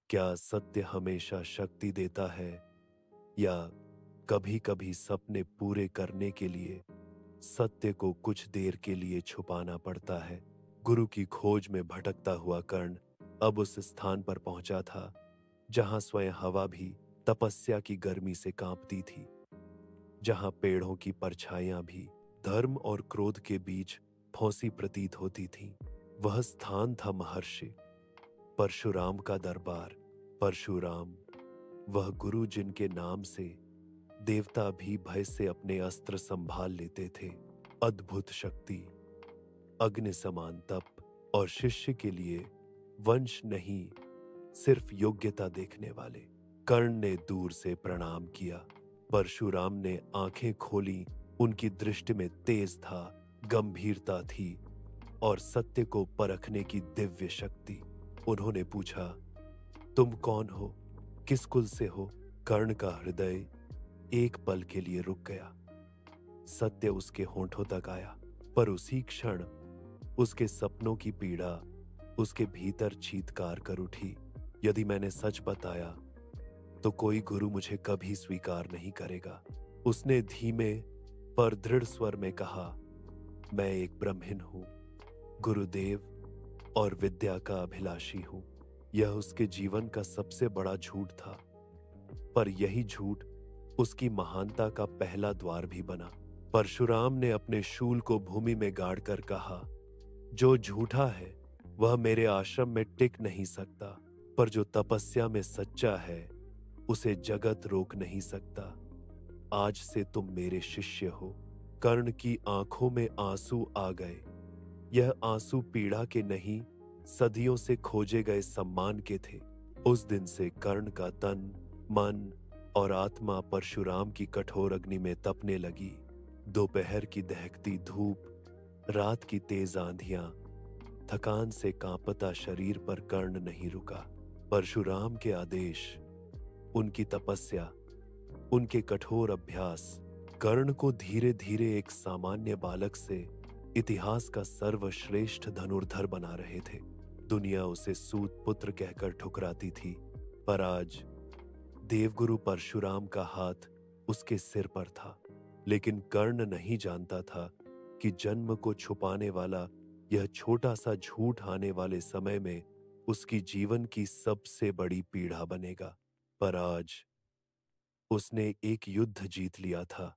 क्या सत्य हमेशा शक्ति देता है या कभी कभी सपने पूरे करने के लिए सत्य को कुछ देर के लिए छुपाना पड़ता है? गुरु की खोज में भटकता हुआ कर्ण अब उस स्थान पर पहुंचा था जहां स्वयं हवा भी तपस्या की गर्मी से कांपती थी, जहां पेड़ों की परछाइयां भी धर्म और क्रोध के बीच फौसी प्रतीत होती थीं। वह स्थान था महर्षि परशुराम का दरबार। परशुराम, वह गुरु जिनके नाम से देवता भी भय से अपने अस्त्र संभाल लेते थे। अद्भुत शक्ति, अग्नि समान तप और शिष्य के लिए वंश नहीं, सिर्फ योग्यता देखने वाले। कर्ण ने दूर से प्रणाम किया। परशुराम ने आंखें खोली। उनकी दृष्टि में तेज था, गंभीरता थी और सत्य को परखने की दिव्य शक्ति। उन्होंने पूछा, तुम कौन हो, किस कुल से हो? कर्ण का हृदय एक पल के लिए रुक गया। सत्य उसके होंठों तक आया, पर उसी क्षण उसके सपनों की पीड़ा उसके भीतर चीत्कार कर उठी। यदि मैंने सच बताया तो कोई गुरु मुझे कभी स्वीकार नहीं करेगा। उसने धीमे पर दृढ़ स्वर में कहा, मैं एक ब्राह्मण हूं, गुरुदेव और विद्या का अभिलाषी हूं। यह उसके जीवन का सबसे बड़ा झूठ था, पर यही झूठ उसकी महानता का पहला द्वार भी बना। परशुराम ने अपने शूल को भूमि में गाड़कर कहा, जो झूठा है वह मेरे आश्रम में टिक नहीं सकता, पर जो तपस्या में सच्चा है उसे जगत रोक नहीं सकता। आज से तुम मेरे शिष्य हो। कर्ण की आंखों में आंसू आ गए। यह आंसू पीड़ा के नहीं, सदियों से खोजे गए सम्मान के थे। उस दिन से कर्ण का तन, मन और आत्मा परशुराम की कठोर अग्नि में तपने लगी। दोपहर की दहकती धूप, रात की तेज आंधियां, थकान से कांपता शरीर पर कर्ण नहीं रुका। परशुराम के आदेश, उनकी तपस्या, उनके कठोर अभ्यास कर्ण को धीरे धीरे एक सामान्य बालक से इतिहास का सर्वश्रेष्ठ धनुर्धर बना रहे थे। दुनिया उसे सूत पुत्र कहकर ठुकराती थी, पर आज देवगुरु परशुराम का हाथ उसके सिर पर था। लेकिन कर्ण नहीं जानता था कि जन्म को छुपाने वाला यह छोटा सा झूठ आने वाले समय में उसकी जीवन की सबसे बड़ी पीड़ा बनेगा। पर आज उसने एक युद्ध जीत लिया था।